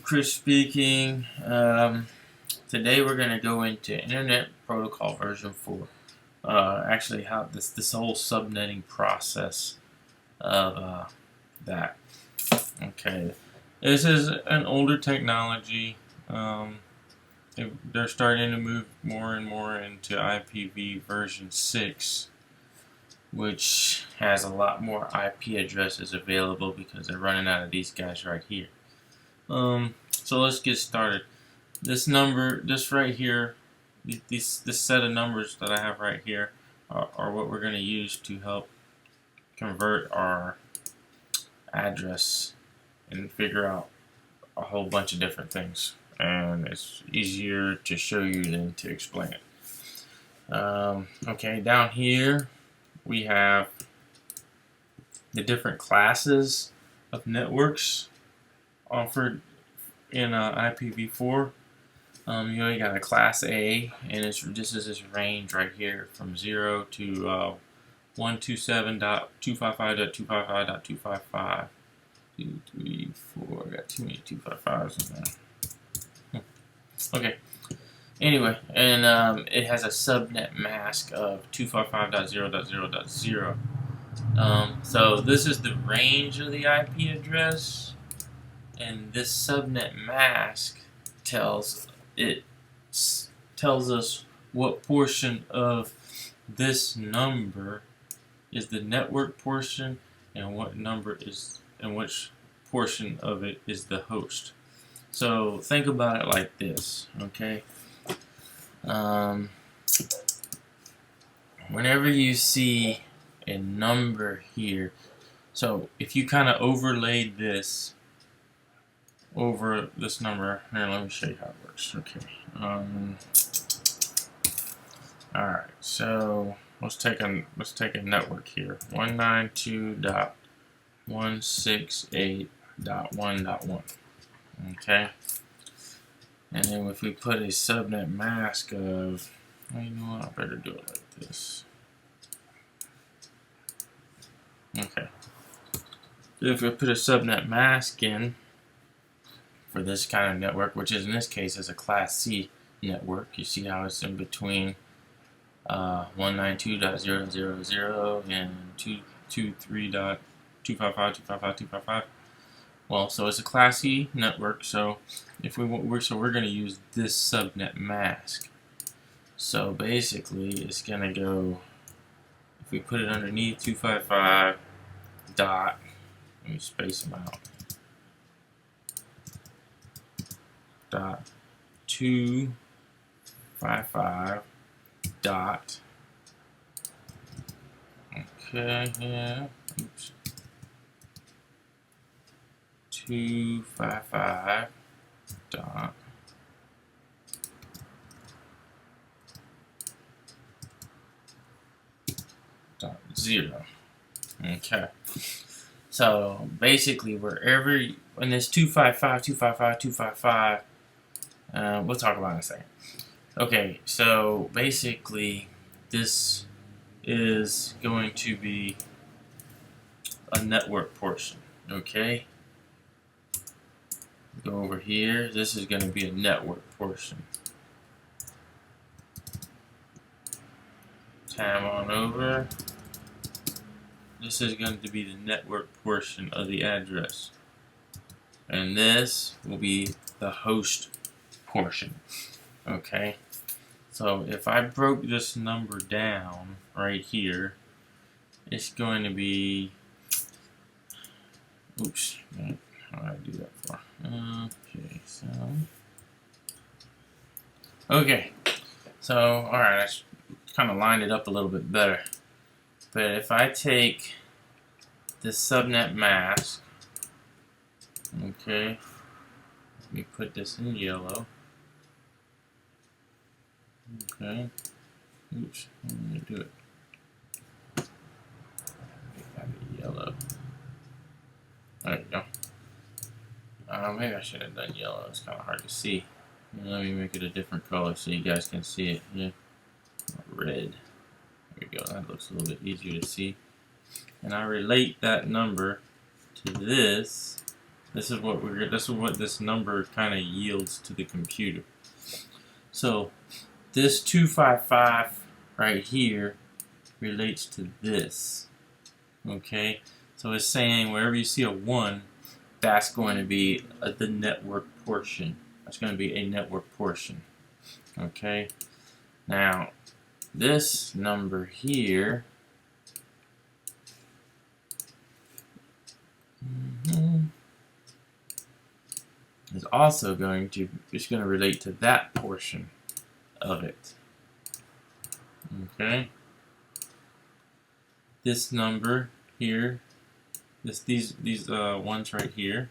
Chris speaking. Today we're going to go into Internet Protocol version 4. Actually, how this whole subnetting process of that. Okay, this is an older technology. They're starting to move more and more into IPv version 6, which has a lot more IP addresses available because they're running out of these guys right here. So let's get started. This right here, this set of numbers that I have right here are what we're going to use to help convert our address and figure out a whole bunch of different things. And it's easier to show you than to explain it. Okay, down here we have the different classes of networks offered in IPv4. You got a class A, and this is this range right here from 0 to 127.255.255.255. 2, 3, 4. Got too many 255s in there. Okay. Anyway, and it has a subnet mask of 255.0.0.0. So this is the range of the IP address. And this subnet mask tells us what portion of this number is the network portion, and what number is and which portion of it is the host. So think about it like this, okay? Whenever you see a number here, so if you kind of overlaid this over this number. Here, let me show you how it works. Okay. Alright, so let's take a network here. 192.168.1.1. Okay. And then if we put a subnet mask of, well, you know what, I better do it like this. Okay. If we put a subnet mask in for this kind of network, which is in this case is a class C network. You see how it's in between 192.0.0.0 and 223.255.255.255. Well, so it's a class C network. So if we're going to use this subnet mask. So basically, it's going to go. If we put it underneath 255 dot, let me space them out. Dot 255 dot. Okay, yeah. Oops. 255 dot. Dot 0. Okay. So basically, wherever when this 255, 255, 255. We'll talk about it in a second. Okay, so basically, this is going to be a network portion. Okay, go over here. This is going to be a network portion. Tab on over. This is going to be the network portion of the address, and this will be the host portion. Okay, so if I broke this number down right here, it's going to be, oops, how do I do that for? Okay, so alright, I kind of lined it up a little bit better. But if I take this subnet mask, okay, let me put this in yellow. Okay. Oops. Let me do it. Make that yellow. There you go. Maybe I should have done yellow. It's kind of hard to see. Let me make it a different color so you guys can see it. Yeah. Red. There we go. That looks a little bit easier to see. And I relate that number to this This is what this number kind of yields to the computer. So this 255 right here relates to this. Okay, so it's saying wherever you see a 1, that's going to be the network portion. That's going to be a network portion. Okay, now this number here is also going to relate to that portion of it. Okay, this number here, these ones right here,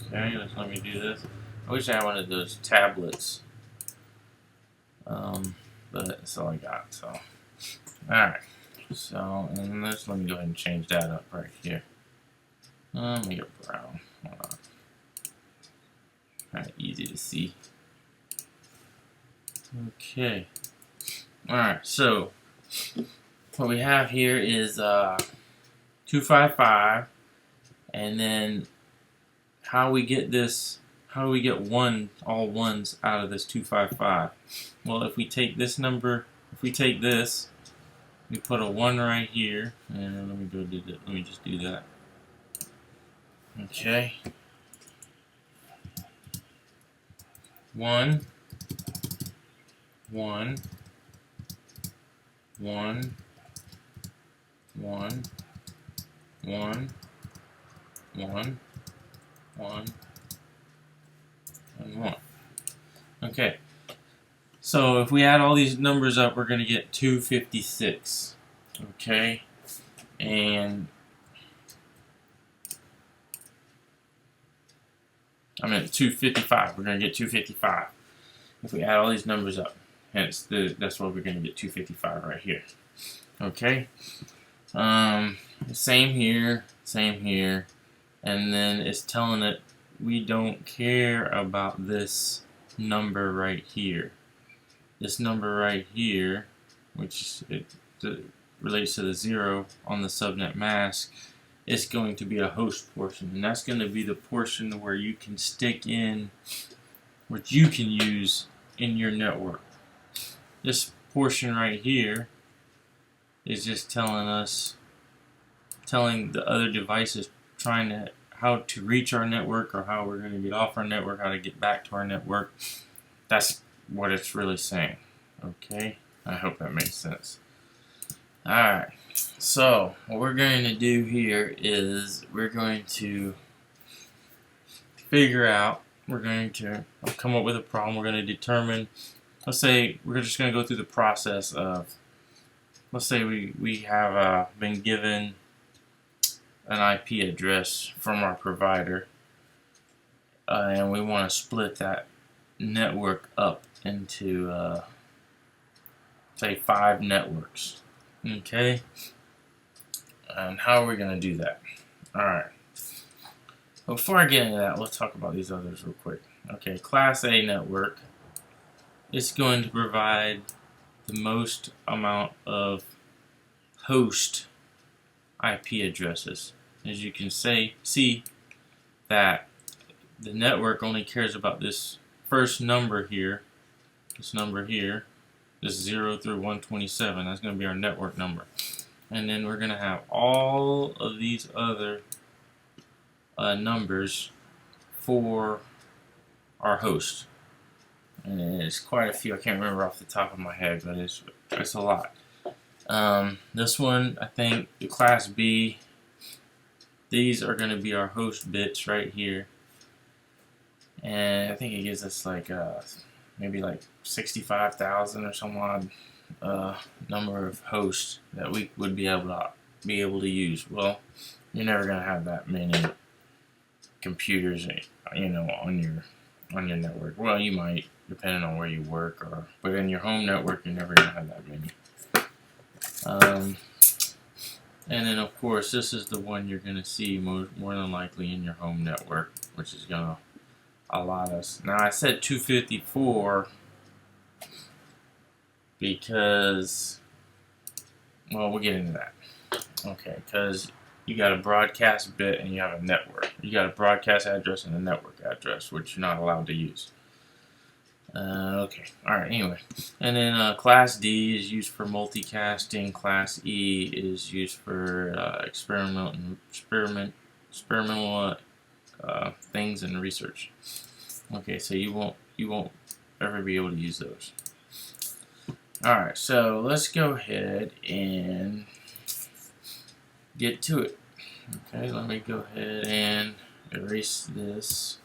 okay, let me do this. I wish I had one of those tablets, but that's all I got. So, all right. So, and let me go ahead and change that up right here. Let me get brown. Hold on. Kind of easy to see. Okay. All right. So, what we have here is 255, and then how we get this. How do we get all ones out of this 255? Well, if we take this number, if we take this, we put a 1 right here, and let me just do that. Okay. 1, 1, 1, 1, 1, 1, 1, and 1. Okay. So if we add all these numbers up, we're going to get 256. Okay. And I mean 255. We're going to get 255 if we add all these numbers up. Hence, that's why we're going to get 255 right here. Okay. Same here, and then it's telling it we don't care about this number right here. This number right here, which relates to the 0 on the subnet mask, is going to be a host portion, and that's going to be the portion where you can stick in what you can use in your network. This portion right here is just telling the other devices how to reach our network, or how we're going to get off our network, how to get back to our network. That's what it's really saying. Okay, I hope that makes sense. Alright, so what we're going to do here is we're going to come up with a problem. We're going to determine, let's say we're just going to go through the process of, let's say we have been given an IP address from our provider, and we want to split that network up into say 5 networks. Okay, and how are we going to do that? Alright, before I get into that, let's talk about these others real quick. Okay, Class A network is going to provide the most amount of host IP addresses. As you can see that the network only cares about this first number here, this 0 through 127. That's going to be our network number. And then we're going to have all of these other numbers for our host. And it's quite a few. I can't remember off the top of my head, but it's a lot. This one, I think, the Class B, these are going to be our host bits right here. And I think it gives us like maybe like 65,000 or some odd number of hosts that we would be able to use. Well, you're never going to have that many computers, on your network. Well, you might, depending on where you work, but in your home network, you're never going to have that many. And then, of course, this is the one you're going to see more than likely in your home network, which is going to allot us. Now, I said 254 because Well, we'll get into that. Okay, because you got a broadcast bit and you have a network. You got a broadcast address and a network address, which you're not allowed to use. Okay, alright, anyway. And then Class D is used for multicasting. Class E is used for experimental things and research. Okay, so you won't ever be able to use those. Alright, so let's go ahead and get to it. Okay, let me go ahead and erase this,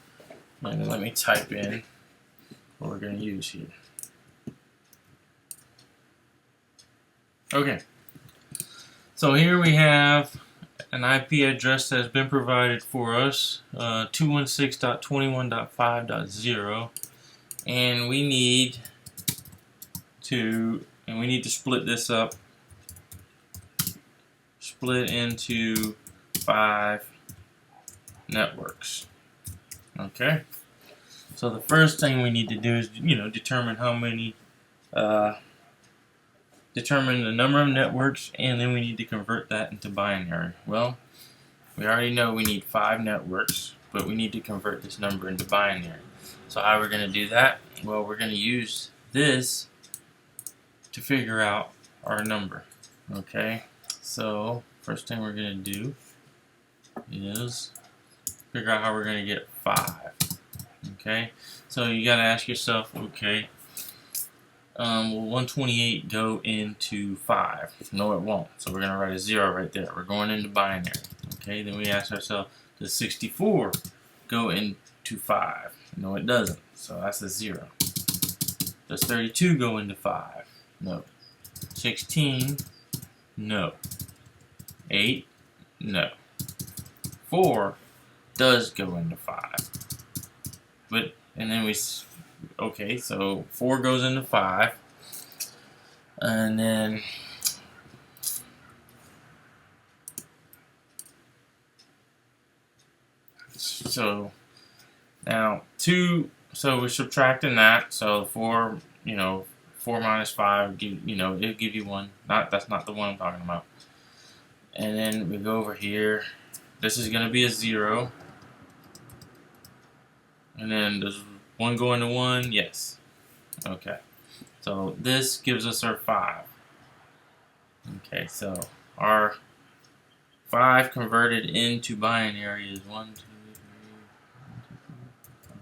and let me type in what we're going to use here. Okay, so here we have an IP address that has been provided for us, 216.21.5.0, and we need to split this up, split into 5 networks. Okay, so the first thing we need to do is determine how many, determine the number of networks, and then we need to convert that into binary. Well, we already know we need 5 networks, but we need to convert this number into binary. So how we're going to do that? Well, we're going to use this to figure out our number. Okay, so first thing we're going to do is figure out how we're going to get 5. Okay, so you got to ask yourself, okay, will 128 go into 5? No, it won't. So we're going to write a 0 right there. We're going into binary. Okay, then we ask ourselves, does 64 go into 5? No, it doesn't. So that's a 0. Does 32 go into 5? No. 16? No. 8? No. 4 does go into 5. But, and then okay, so 4 goes into 5. And then so now 2, so we're subtracting that, so 4, 4 minus 5, it'll give you 1. That's not the one I'm talking about. And then we go over here. This is going to be a 0. And then does 1 go into 1? Yes. Okay. So this gives us our 5. Okay, so our 5 converted into binary is 1, 2, 3, 1, 2, 3, 4, 5.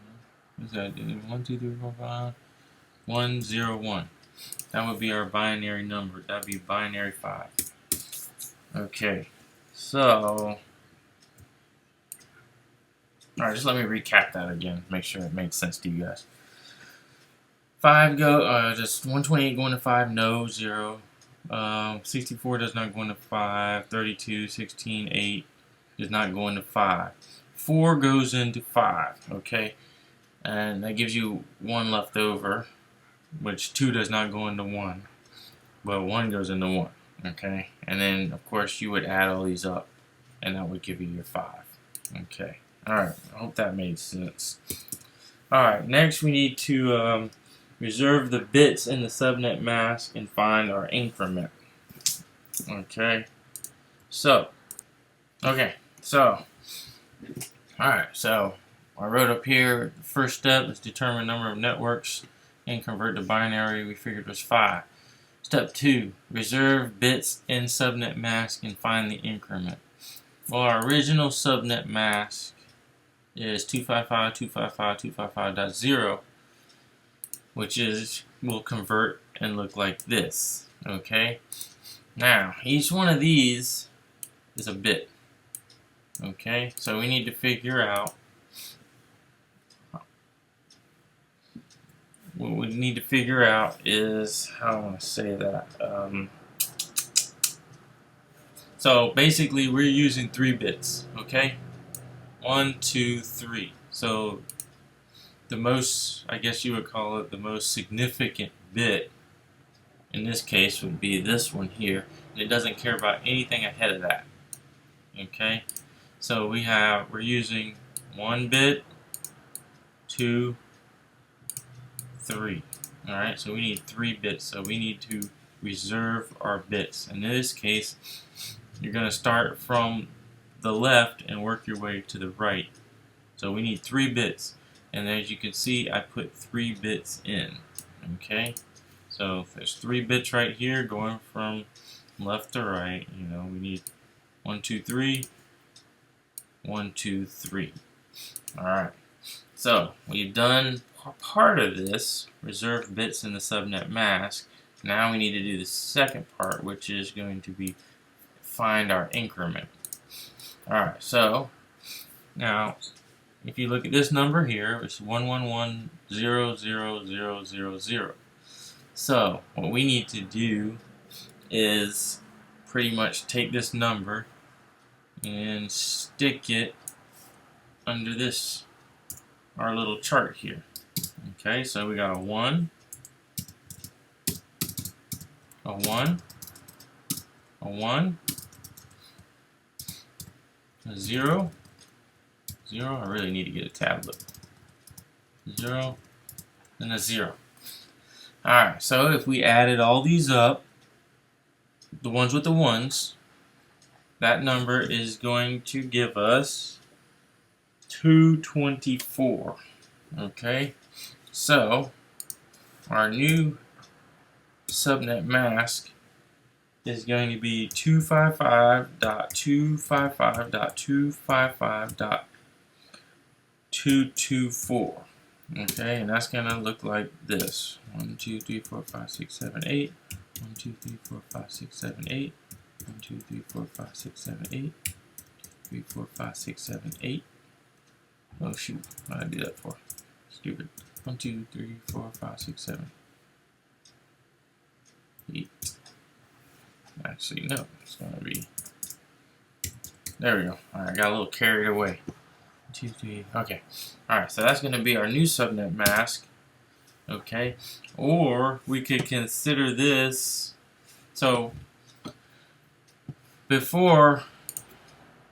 What's that do? 1, 2, 3, 4, 5. 1, 0, 1. That would be our binary number. That would be binary 5. Okay, so alright, just let me recap that again, make sure it made sense to you guys. 5 just 128 going to 5, no, 0. 64 does not go into 5. 32, 16, 8 does not go into 5. 4 goes into 5, okay? And that gives you 1 left over, which 2 does not go into 1, but 1 goes into 1, okay? And then, of course, you would add all these up, and that would give you your 5, okay? Alright, I hope that made sense. Alright, next we need to reserve the bits in the subnet mask and find our increment. Okay, so alright, so I wrote up here, the first step is determine number of networks and convert to binary. We figured was 5. Step 2, reserve bits in subnet mask and find the increment. Well, our original subnet mask is 255.255.255.0, which will convert and look like this. Okay, now each one of these is a bit. Okay, so we need to figure out what we need to figure out is how I want to say that. So basically, we're using 3 bits. Okay, 1, 2, 3. So the most, I guess you would call it, the most significant bit in this case would be this one here, and it doesn't care about anything ahead of that. Okay, so we're using 1 bit, 2, 3. Alright, so we need 3 bits, so we need to reserve our bits. In this case, you're going to start from the left and work your way to the right. So we need 3 bits. And as you can see, I put 3 bits in. Okay? So there's 3 bits right here going from left to right. You know, we need 1, 2, 3. 1, 2, 3. Alright. So we've done part of this, reserve bits in the subnet mask. Now we need to do the second part, which is going to be find our increment. Alright, so now if you look at this number here, it's 111,000,000. So what we need to do is pretty much take this number and stick it under this, our little chart here. Okay, so we got a 1, a 1, a 1, a 0, 0, I really need to get a tablet, 0, and a 0. Alright, so if we added all these up, the ones with the 1s, that number is going to give us 224. Okay, so our new subnet mask is going to be 255.255.255.224. Okay, and that's going to look like this. 1, 2, 3, 4, 5, 6, 7, 8. 1, 2, 3, 4, 5, 6, 7, 8. 1, 2, 3, 4, 5, 6, 7, 8. 3, 4, 5, 6, 7, 8. Oh shoot, what did I do that for? Stupid. 1, 2, 3, 4, 5, 6, 7, 8. Actually, no, it's going to be. There we go. Alright, I got a little carried away. 2, 3, okay. Alright, so that's going to be our new subnet mask. Okay, or we could consider this. So before,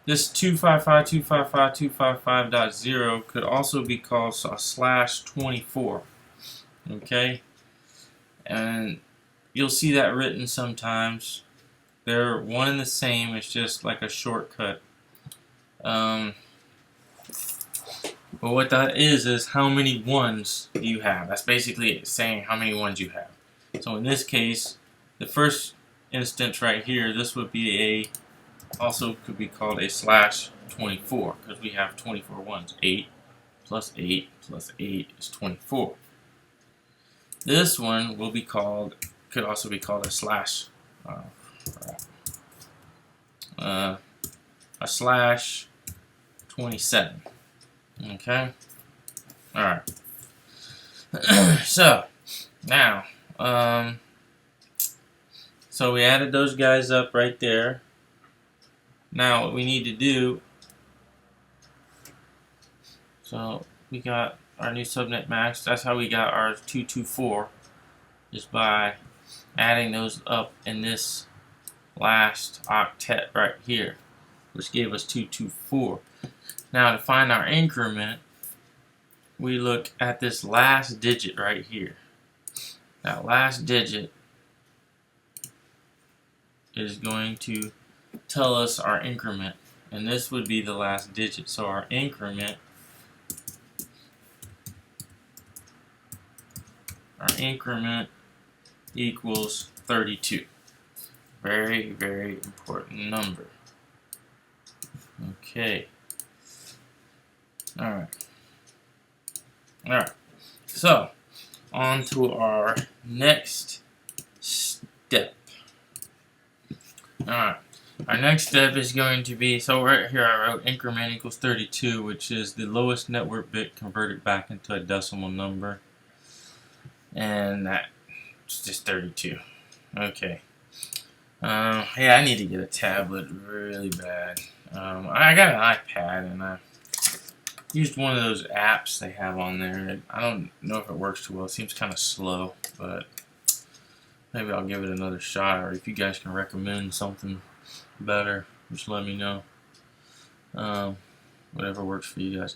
this 255.255.255.0 could also be called a /24. Okay, and you'll see that written sometimes. They're one and the same. It's just like a shortcut. But what that is how many 1s do you have. That's basically saying how many 1s you have. So in this case, the first instance right here, this would be also could be called a /24 because we have 24 1s. 8 plus 8 plus 8 is 24. This one will be called, could also be called a /27. Okay. Alright. So now so we added those guys up right there. Now what we need to do, so we got our new subnet max. That's how we got our 224, just by adding those up in this last octet right here, which gave us 224. Now to find our increment, we look at this last digit right here. That last digit is going to tell us our increment, and this would be the last digit. So our increment equals 32. Very, very important number. Okay. Alright. Alright. So, on to our next step. Alright. Our next step is going to be, so right here I wrote increment equals 32, which is the lowest network bit converted back into a decimal number. And that's just 32. Okay. Yeah, I need to get a tablet really bad. I got an iPad and I used one of those apps they have on there. I don't know if it works too well. It seems kind of slow, but maybe I'll give it another shot. Or if you guys can recommend something better, just let me know. Whatever works for you guys.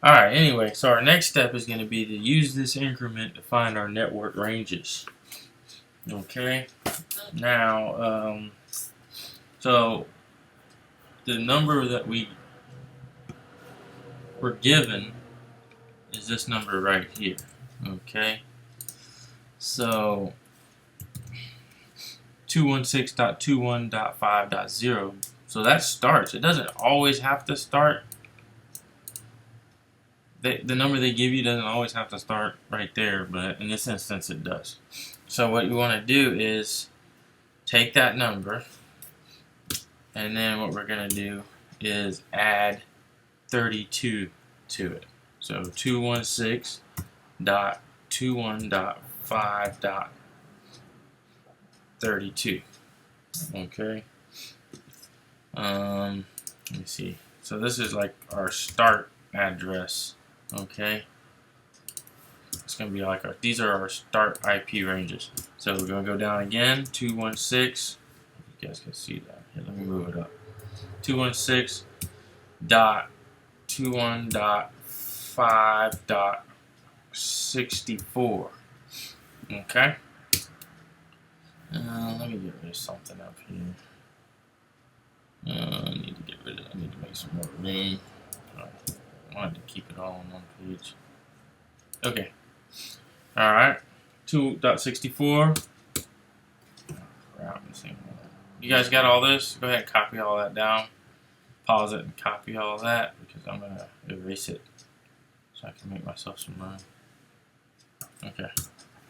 Alright, anyway, so our next step is going to be to use this increment to find our network ranges. Okay, Now, so the number that we were given is this number right here. Okay, so 216.21.5.0. So that starts. It doesn't always have to start. The number they give you doesn't always have to start right there, but in this instance it does. So what you want to do is take that number, and then what we're going to do is add 32 to it. So 216.21.5.32. Okay. Let me see. So this is like our start address. Okay. It's going to be like these are our start IP ranges. So we're going to go down again. 216. You guys can see that. Here, let me move it up. 216.21.5.64. Okay. Let me get rid of something up here. I need to get rid of it. I need to make some more room. I wanted to keep it all on one page. Okay. Alright. 2.64. You guys got all this? Go ahead and copy all that down. Pause it and copy all that because I'm going to erase it so I can make myself some room. Okay.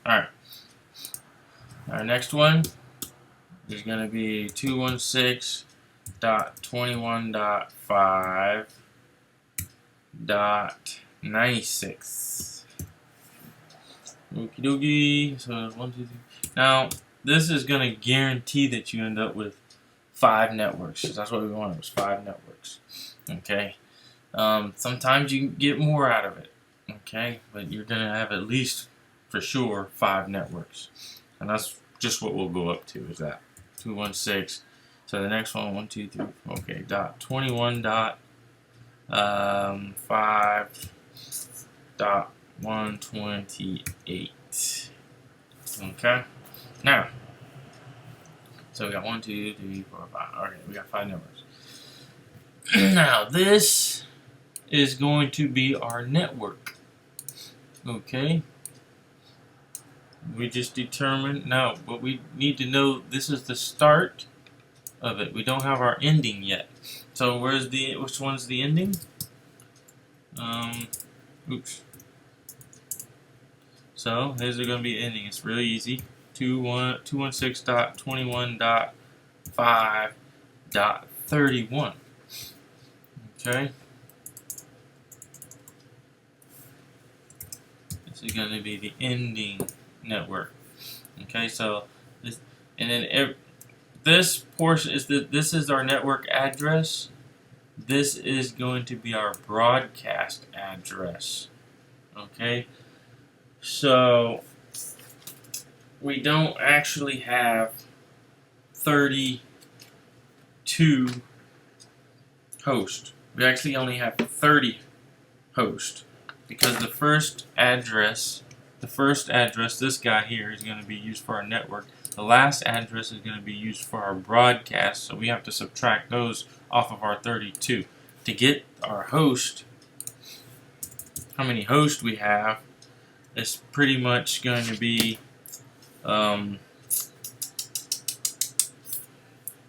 Alright. Our next one is going to be 216.21.5.96. Okie dokie. So 1, 2, 3. Now, this is going to guarantee that you end up with 5 networks. That's what we wanted, was 5 networks. Okay. Sometimes you can get more out of it. Okay. But you're going to have at least, for sure, 5 networks. And that's just what we'll go up to, is that 216. So the next one, 1, 2, 3. Okay. .21.5.128. Okay. Now, so we got 1, 2, 3, 4, 5. Okay, we got 5 numbers. Now, this is going to be our network. Okay. We just determined. Now, what we need to know, this is the start of it. We don't have our ending yet. So, which one's the ending? Oops. So, here's going to be ending. It's really easy. 216.21.5.31. Okay. This is going to be the ending network. Okay, so this, and then this portion is this is our network address. This is going to be our broadcast address. Okay, so we don't actually have 32 hosts. We actually only have 30 hosts because the first address, this guy here, is going to be used for our network. The last address is going to be used for our broadcast, so we have to subtract those off of our 32. To get our host, how many hosts we have, is pretty much going to be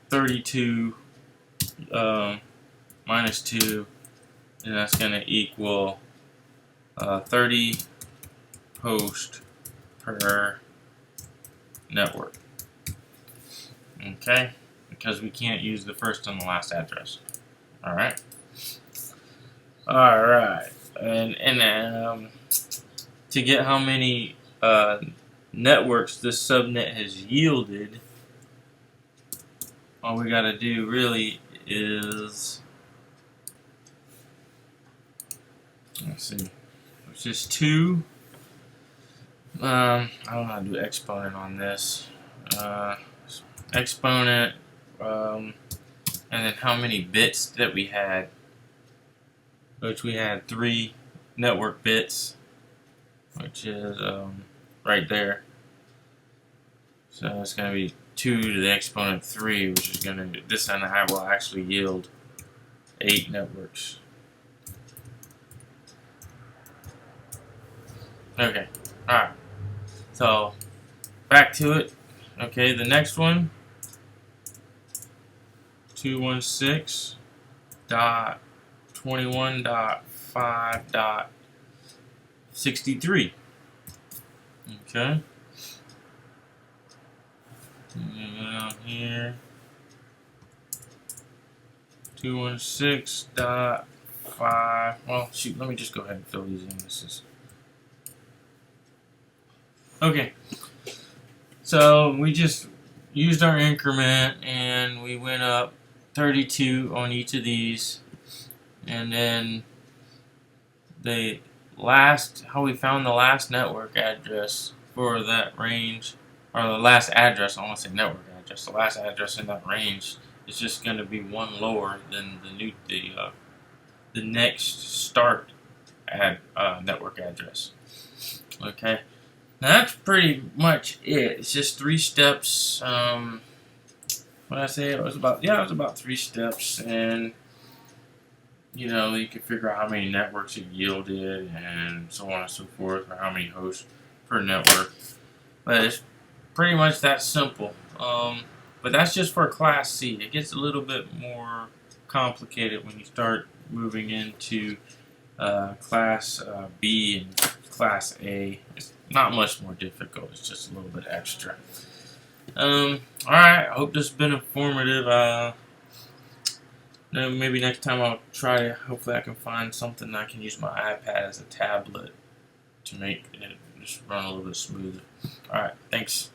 32 minus 2, and that's going to equal 30 hosts per network. Okay, because we can't use the first and the last address. All right. And to get how many networks this subnet has yielded, all we got to do really is, let's see, it's just 2. I don't know how to do exponent on this. Exponent, and then how many bits that we had, which we had 3 network bits, which is right there. So it's going to be 2 to the exponent 3, which is going to, this and I will actually yield 8 networks. Okay, alright. So, back to it. Okay, the next one, 216.21.5.63. Okay. Down here, 216.5. Well, shoot, let me just go ahead and fill these in. This is okay. So we just used our increment and we went up 32 on each of these, and then how we found the last network address for that range, or the last address, I want to say network address, the last address in that range is just going to be one lower than the next start network address. Okay, now that's pretty much it. It's just 3 steps. When I say it was about 3 steps, and you know, you can figure out how many networks it yielded and so on and so forth, or how many hosts per network. But it's pretty much that simple. But that's just for Class C. It gets a little bit more complicated when you start moving into Class B and Class A. It's not much more difficult. It's just a little bit extra. Alright, I hope this has been informative. Maybe next time I'll try, hopefully I can find something I can use my iPad as a tablet to make it just run a little bit smoother. Alright, thanks.